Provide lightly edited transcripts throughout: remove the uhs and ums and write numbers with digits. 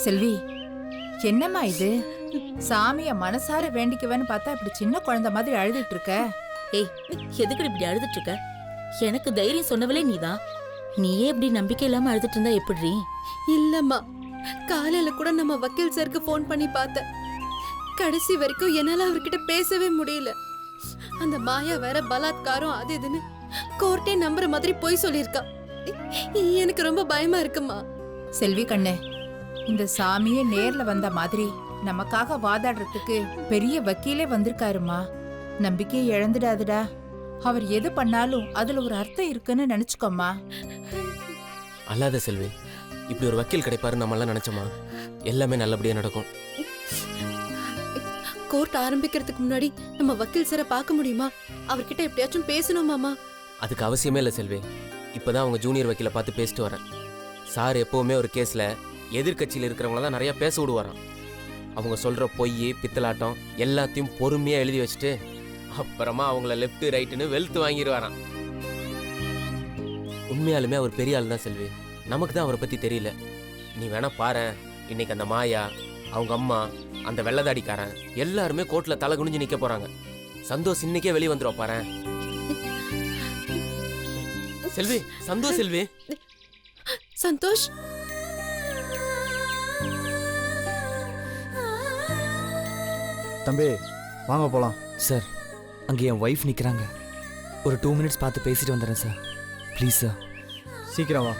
செல்வி, என்னம்மா இது? சாமிய மனசார வேண்டிக்குவேன்னு பார்த்தா இப்படி சின்ன குழந்தை மாதிரி அழுதுட்டு இருக்க. ஏய், எதுக்கு இப்படி அழுதுட்டு இருக்க? எனக்கு தைரியம் சொன்னவளே நீதான். நீயே இப்படி நம்பிக்கை இல்லாம அழுதுட்டு இருந்தா எப்படி? இல்லம்மா, காலையில கூட நம்ம வக்கீல் சாருக்கு போன் பண்ணி பார்த்தேன். கடைசி வரைக்கும் என்னால அவர்கிட்ட பேசவே முடியல. அந்த மாயா வேற பலாத்காரம் அது இதுன்னு கோர்ட்டே நம்புற மாதிரி போய் சொல்லிருக்கா. எனக்கு ரொம்ப பயமா இருக்குமா. செல்வி கண்ணே, இந்த சாமியே நேர்ல வந்த மாதிரி நமக்காக வாதாடுறதுக்கு பெரிய வக்கீலே வந்திருக்காருமா. நம்பிக்கையை இழந்துடாதுடா. அவர் எது பண்ணாலும் அதுல ஒரு அர்த்தம் இருக்குன்னு நினைச்சுக்கோமா. அல்லாத செல்வி, இப்படி ஒரு வக்கீல் கிடைப்பாரு நம்ம எல்லாம் நினைச்சோமா? எல்லாமே நல்லபடியா நடக்கும். கோர்ட் ஆரம்பிக்கிறதுக்கு முன்னாடி நம்ம வக்கீல் சாரை பார்க்க முடியுமா? அவர்கிட்ட எப்படியாச்சும் பேசணுமாமா? அதுக்கு அவசியமே இல்லை செல்வி. இப்பதான் அவங்க ஜூனியர் வக்கீலை பார்த்து பேசிட்டு வரேன். சார் எப்பவுமே ஒரு கேஸ்ல எதிர்கட்சியில் இருக்கிறவங்கள தான் நிறைய பேச விடுவாராம். அவங்க சொல்ற பொய் பித்தலாட்டம் எல்லாத்தையும் பொறுமையா எழுதி வச்சுட்டு அப்புறமா அவங்கள லெஃப்ட் ரைட்டுன்னு வெளுத்து வாங்கிடுவாராம். உண்மையாலுமே அவர் பெரிய ஆள் தான் செல்வி. நமக்கு தான் அவரை பத்தி தெரியல. நீ வேணா பாரு, இன்னைக்கு அந்த மாயா, அவங்க அம்மா, அந்த வெள்ளதாடிக்காரன் எல்லாருமே கோர்ட்ல தலை குனிஞ்சு நிக்க போறாங்க. சந்தோஷ் இன்னைக்கே வெளியே வந்துருவா பாரு. செல்வி, சந்தோஷ் செல்வி. சந்தோஷ், தம்பி வாங்க போலாம். சார், அங்கே என் ஒய்ஃப் நிற்கிறாங்க. ஒரு 2 மினிட்ஸ் பார்த்து பேசிட்டு வந்துடுறேன் சார். Please sir. சீக்கிரம் வா.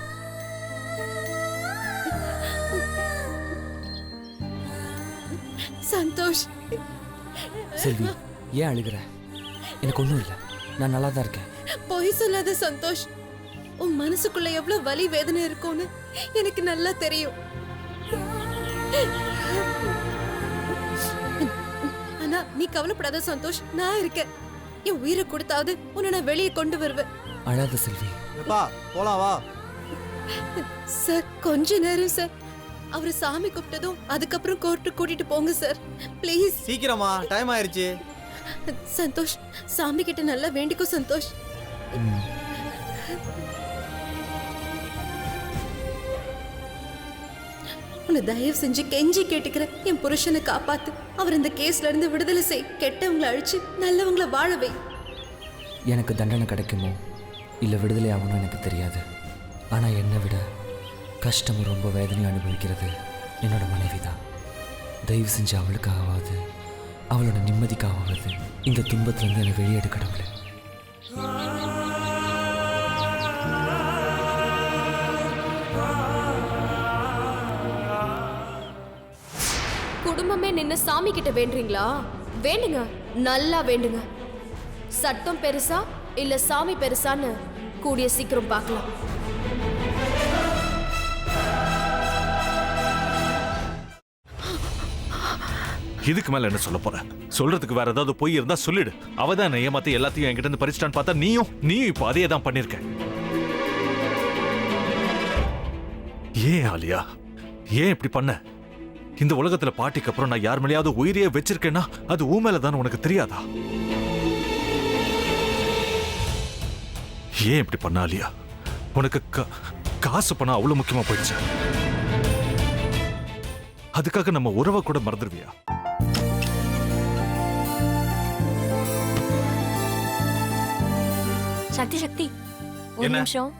சந்தோஷ். செல்வி, ஏன் அழுகிற? எனக்கு ஒன்றும் இல்லை, நான் நல்லா தான் இருக்கேன். பொய் சொல்லாத சந்தோஷ். உன் மனசுக்குள்ள எவ்வளவு வலி வேதனை இருக்கும்னு எனக்கு நல்லா தெரியும். ஆனா நீ கவலைப்படாத சந்தோஷ், நான் இருக்கேன். என் உயிரை கொடுத்தாவது உன்னை நான் வெளியே கொண்டு வருவேன். அழாத செல்வி. எப்பா போலாம் வா. சார், கொஞ்ச நேரம் சார். அவரு சாமி கூப்பிட்டதும் அதுக்கப்புறம் கோர்ட்டு கூட்டிட்டு போங்க சார், ப்ளீஸ். சீக்கிரமா, டைம் ஆயிருச்சு. சந்தோஷ், சாமி கிட்ட நல்லா வேண்டிக்கோ சந்தோஷ். உன்னை தயவு செஞ்சு கெஞ்சி கேட்டுக்கிறேன், என் புருஷனை காப்பாத்து. அவர் இந்த கேஸ்ல இருந்து விடுதலை செய். கெட்டவங்களை அழிச்சு நல்லவங்களை வாழவை. எனக்கு தண்டனை கிடைக்குமோ இல்லை விடுதலை ஆகணும் எனக்கு தெரியாது. ஆனால் என்னை விட கஷ்டமும் ரொம்ப வேதனையும் அனுபவிக்கிறது என்னோட மனைவி தான். தயவு செஞ்சு அவளுக்காகவாது, அவளோட நிம்மதிக்காகவாது இந்த துன்பத்திலேருந்து என்னை வெளியேடு கடவுளே. குடும்பமே நின்னு சாமி கிட்ட வேண்டுறீங்களா? வேண்டுங்க, நல்லா வேண்டுங்க. சட்டம் பெருசா இல்ல சாமி பெருசான்னு கூடிய சீக்கிரம் பார்க்கலாம். இதுக்கு மேல என்ன சொல்ல போற? சொல்றதுக்கு வேற ஏதாவது பொய் இருந்தா சொல்லிடு. அவதான் ஏமாத்தி எல்லாத்தையும் என்கிட்ட இருந்து பறிச்சிட்டான்னு பார்த்தா நீயும் இப்போ அதே தான் பண்ணிருக்க. ஏன் ஆலியா, ஏன் இப்படி பண்ண? இந்த உலகத்துல பாட்டிக்கு அப்புறம் நான் யார் மேலேயாவது உயிரையே வச்சிருக்கேன்னா அது ஊ மேலதான் உனக்கு தெரியாதா? ஏன் இப்படி பண்ண ஆலியா? உனக்கு காசு பணம் அவ்வளவு முக்கியமா போயிடுச்சு. அதுக்காக நம்ம உறவை கூட மறந்துடுவியா? சக்தி சக்தி, ஒரு நிமிஷம்.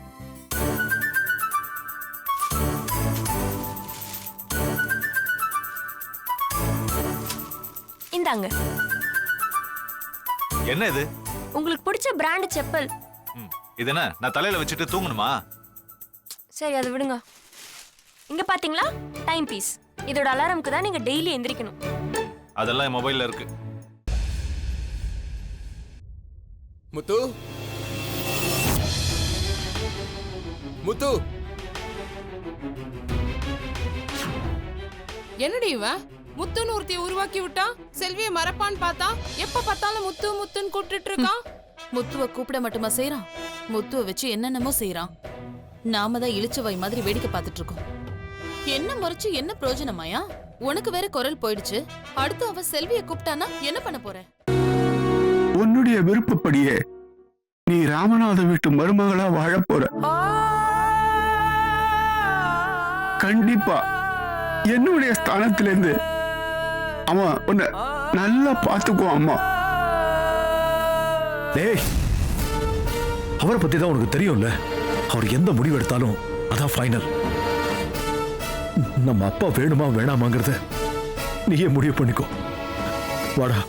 இந்தாங்க. என்ன இது? உங்களுக்கு பிடிச்ச பிராண்ட் செப்பல். இது என்ன, நான் தலையில வச்சுட்டு தூங்கணுமா? சரி, அதை விடுங்க. இங்க பாத்தீங்களா, டைம் பீஸ். இதோட அலாரம்க்கு தான் நீங்க டெய்லி எந்திரிக்கணும். அதெல்லாம் என் மொபைல்ல இருக்கு. முத்து, முத்து, என்னடி இவன் முத்துன்னு ஒருத்திய உருவாக்கி விட்டா? செல்வியை மறப்பான்னு பார்த்தா எப்ப பார்த்தாலும் முத்து முத்துன்னு கூப்பிட்டு இருக்கான். முத்துவை கூப்பிட மட்டுமா செய்யறான்? முத்துவை வச்சு என்னென்னமோ செய்யறான். நாம தான் இழிச்சவாய் மாதிரி வேடிக்கை பார்த்துட்டு இருக்கோம். என்ன முறைச்சு என்ன பிரயோஜனமாயா? உனக்கு வேற குரல் போயிடுச்சு. அடுத்து அவ செல்வியை கூப்பிட்டானா என்ன பண்ண போற? உன்னுடைய விருப்பப்படியே நீ ராமநாத வீட்டு மருமகளா வாழ போற. கண்டிப்பா என்னுடைய ஸ்தானத்திலிருந்து அவன் உன்னை நல்லா பார்த்துக்குவான் அம்மா. டேய், அவரை பத்தி தான் உனக்கு தெரியும்ல. அவர் எந்த முடிவு எடுத்தாலும் அதான் ஃபைனல். நம்ம அப்பா வேணுமா வேணாமாங்கிறத நீயே முடிவு பண்ணிக்கோ. வாடா.